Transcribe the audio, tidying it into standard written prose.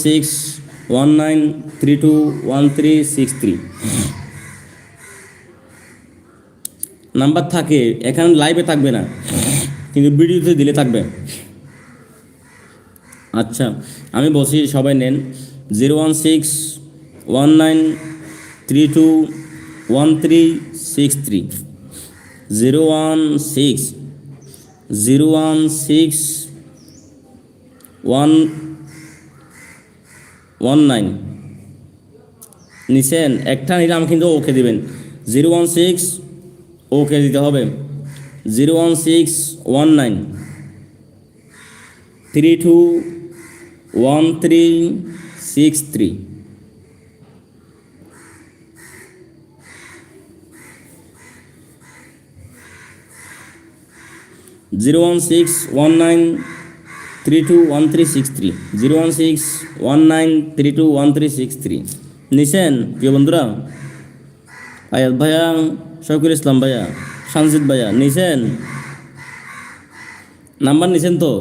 619321363 number থাকে, এখানে লাইভে থাকবে না কিন্তু ভিডিওতে দিলে থাকবে। আচ্ছা আমি বলছি, সবাই নেন 01619321363 01619 নিছেন, একটা নিলে আমাকে কিন্তু ওকে দিবেন। 016 ওকে দিতে হবে। 01619321363 01619321363 01619321363 নিছেন প্রিয় বন্ধুরা? আয়াত ভাইয়া, শফিকুল ইসলাম ভাইয়া, সানজিদ ভাইয়া নিছেন? নাম্বার নিছেন তো?